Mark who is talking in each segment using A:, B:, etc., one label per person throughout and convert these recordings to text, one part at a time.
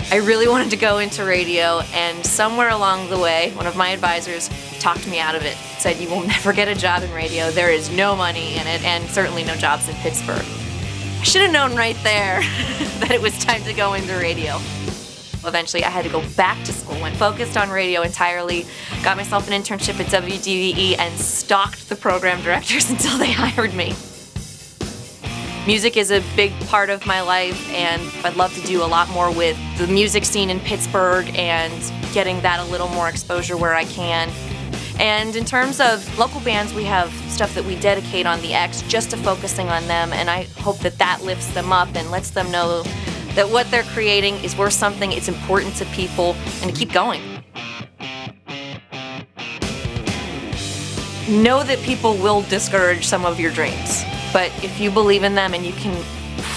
A: I really wanted to go into radio, and somewhere along the way, one of my advisors talked me out of it. Said, you will never get a job in radio. There is no money in it, and certainly no jobs in Pittsburgh. I should have known right there that it was time to go into radio. Eventually, I had to go back to school and focused on radio entirely, got myself an internship at WDVE, and stalked the program directors until they hired me. Music is a big part of my life, and I'd love to do a lot more with the music scene in Pittsburgh and getting that a little more exposure where I can. And in terms of local bands, we have stuff that we dedicate on the X just to focusing on them, and I hope that that lifts them up and lets them know that what they're creating is worth something, it's important to people, and to keep going. Know that people will discourage some of your dreams, but if you believe in them and you can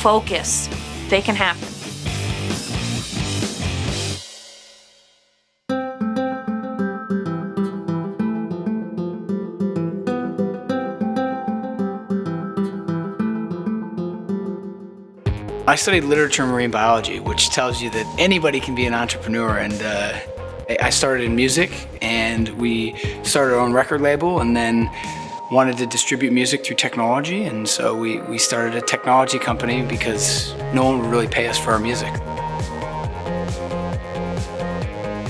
A: focus, they can happen.
B: I studied literature and marine biology, which tells you that anybody can be an entrepreneur. And I started in music, and we started our own record label, and then wanted to distribute music through technology. And so we started a technology company because no one would really pay us for our music.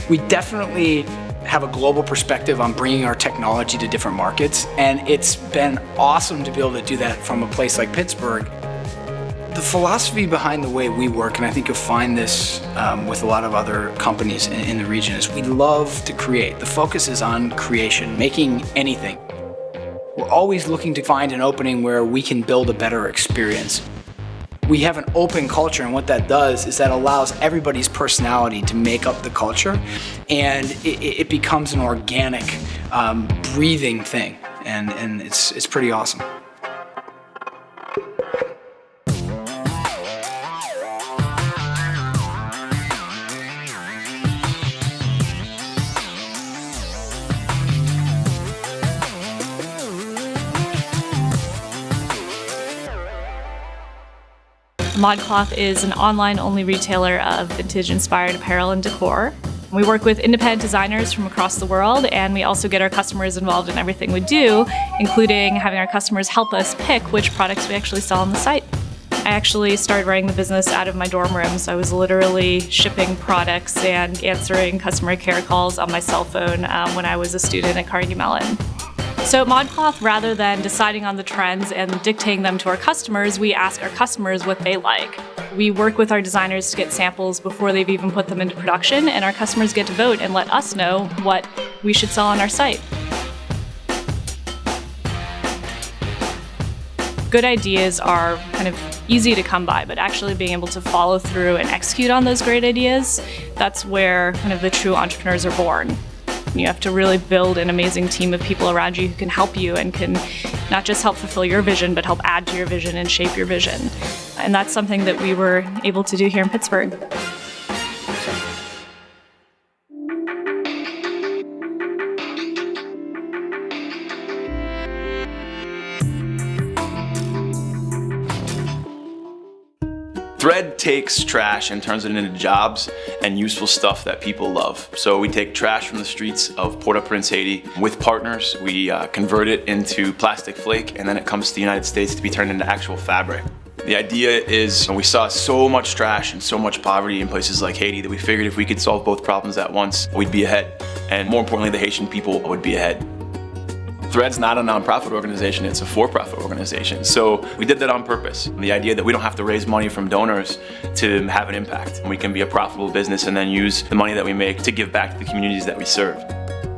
B: We definitely have a global perspective on bringing our technology to different markets, and it's been awesome to be able to do that from a place like Pittsburgh. The philosophy behind the way we work, and I think you'll find this with a lot of other companies in the region, is we love to create. The focus is on creation, making anything. We're always looking to find an opening where we can build a better experience. We have an open culture, and what that does is that allows everybody's personality to make up the culture, and it becomes an organic, breathing thing, and it's pretty awesome.
C: ModCloth is an online-only retailer of vintage-inspired apparel and decor. We work with independent designers from across the world, and we also get our customers involved in everything we do, including having our customers help us pick which products we actually sell on the site. I actually started running the business out of my dorm room, so I was literally shipping products and answering customer care calls on my cell phone when I was a student at Carnegie Mellon. So at ModCloth, rather than deciding on the trends and dictating them to our customers, we ask our customers what they like. We work with our designers to get samples before they've even put them into production, and our customers get to vote and let us know what we should sell on our site. Good ideas are kind of easy to come by, but actually being able to follow through and execute on those great ideas, that's where kind of the true entrepreneurs are born. You have to really build an amazing team of people around you who can help you and can not just help fulfill your vision, but help add to your vision and shape your vision. And that's something that we were able to do here in Pittsburgh.
D: Thread takes trash and turns it into jobs and useful stuff that people love. So we take trash from the streets of Port-au-Prince, Haiti. With partners, we convert it into plastic flake, and then it comes to the United States to be turned into actual fabric. The idea is we saw so much trash and so much poverty in places like Haiti that we figured if we could solve both problems at once, we'd be ahead. And more importantly, the Haitian people would be ahead. Thread's not a nonprofit organization, it's a for-profit organization. So we did that on purpose. The idea that we don't have to raise money from donors to have an impact. We can be a profitable business and then use the money that we make to give back to the communities that we serve.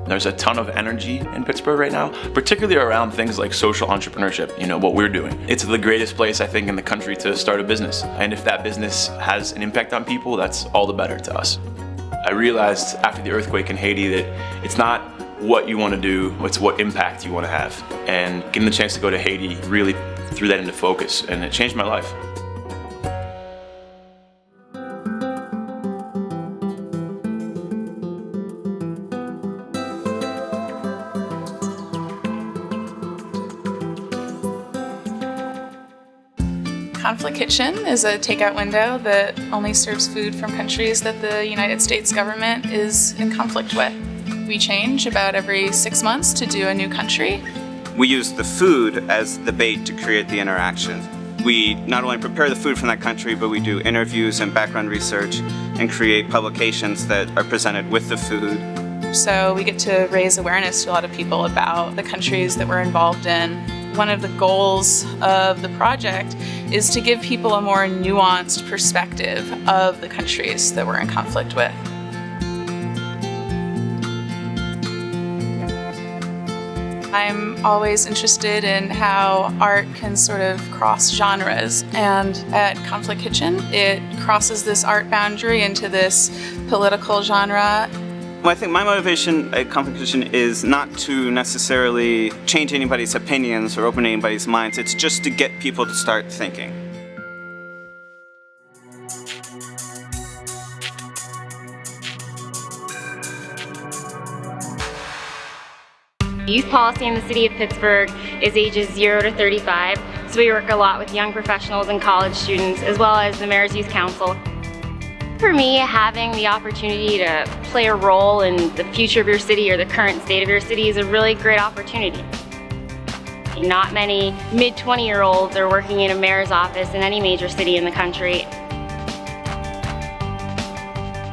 D: There's a ton of energy in Pittsburgh right now, particularly around things like social entrepreneurship, what we're doing. It's the greatest place, I think, in the country to start a business. And if that business has an impact on people, that's all the better to us. I realized after the earthquake in Haiti that it's not what you want to do, it's what impact you want to have. And getting the chance to go to Haiti really threw that into focus, and it changed my life.
E: Conflict Kitchen is a takeout window that only serves food from countries that the United States government is in conflict with. We change about every 6 months to do a new country.
F: We use the food as the bait to create the interaction. We not only prepare the food from that country, but we do interviews and background research and create publications that are presented with the food.
E: So we get to raise awareness to a lot of people about the countries that we're involved in. One of the goals of the project is to give people a more nuanced perspective of the countries that we're in conflict with. I'm always interested in how art can sort of cross genres, and at Conflict Kitchen, it crosses this art boundary into this political genre.
F: Well, I think my motivation at Conflict Kitchen is not to necessarily change anybody's opinions or open anybody's minds. It's just to get people to start thinking.
G: Youth policy in the city of Pittsburgh is ages 0 to 35, so we work a lot with young professionals and college students, as well as the Mayor's Youth Council. For me, having the opportunity to play a role in the future of your city or the current state of your city is a really great opportunity. Not many mid-20-year-olds are working in a mayor's office in any major city in the country.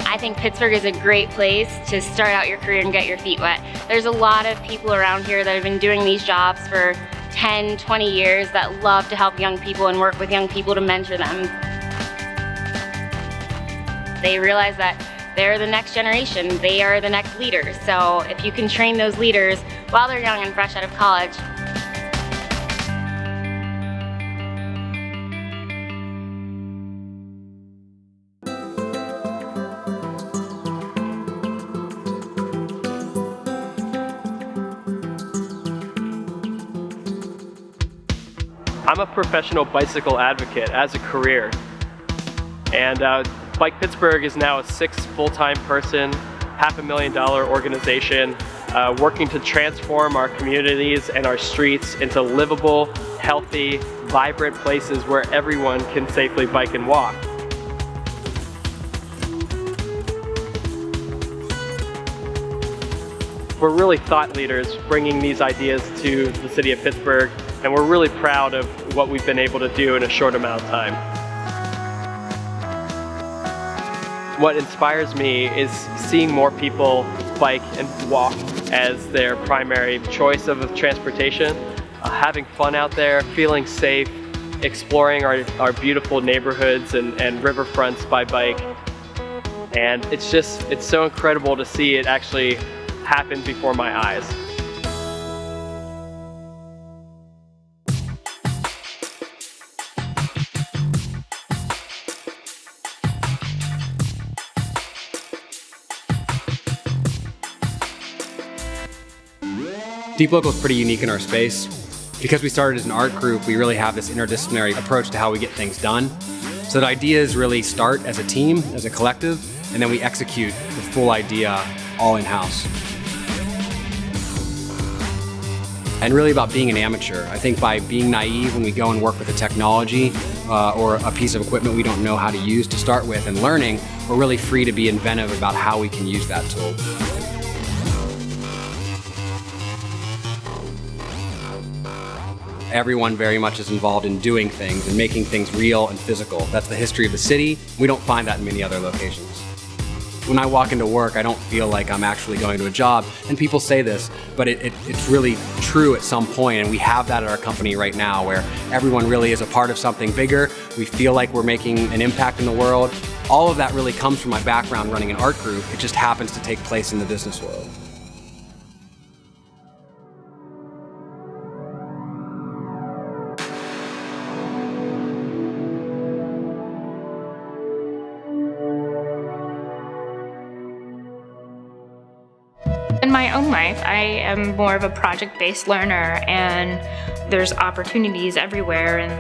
G: I think Pittsburgh is a great place to start out your career and get your feet wet. There's a lot of people around here that have been doing these jobs for 10, 20 years that love to help young people and work with young people to mentor them. They realize that they're the next generation, they are the next leaders. So if you can train those leaders while they're young and fresh out of college.
H: I'm a professional bicycle advocate as a career, and Bike Pittsburgh is now a 6 full-time person, $500,000 organization, working to transform our communities and our streets into livable, healthy, vibrant places where everyone can safely bike and walk. We're really thought leaders bringing these ideas to the city of Pittsburgh, and we're really proud of what we've been able to do in a short amount of time. What inspires me is seeing more people bike and walk as their primary choice of transportation, having fun out there, feeling safe, exploring our beautiful neighborhoods and riverfronts by bike. And it's so incredible to see it actually happen before my eyes.
I: Deep Local is pretty unique in our space. Because we started as an art group, we really have this interdisciplinary approach to how we get things done. So the ideas really start as a team, as a collective, and then we execute the full idea all in-house. And really about being an amateur. I think by being naive when we go and work with a technology or a piece of equipment we don't know how to use to start with and learning, we're really free to be inventive about how we can use that tool. Everyone very much is involved in doing things and making things real and physical. That's the history of the city. We don't find that in many other locations. When I walk into work, I don't feel like I'm actually going to a job. And people say this, but it's really true at some point, and we have that at our company right now where everyone really is a part of something bigger. We feel like we're making an impact in the world. All of that really comes from my background running an art group. It just happens to take place in the business world.
J: In my own life, I am more of a project-based learner, and there's opportunities everywhere. And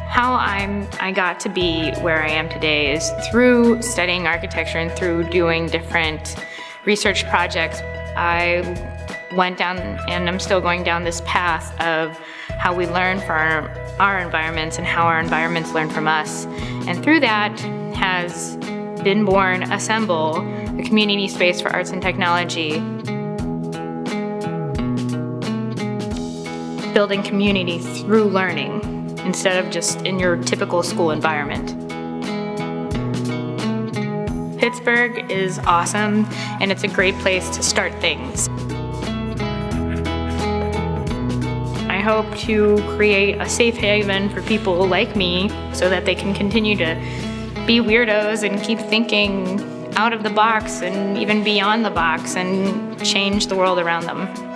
J: how I got to be where I am today is through studying architecture and through doing different research projects. I went down, and I'm still going down this path of how we learn from our environments and how our environments learn from us. And through that has been born Assemble, the community space for arts and technology, building community through learning instead of just in your typical school environment. Pittsburgh is awesome, and it's a great place to start things. I hope to create a safe haven for people like me so that they can continue to be weirdos and keep thinking out of the box and even beyond the box and change the world around them.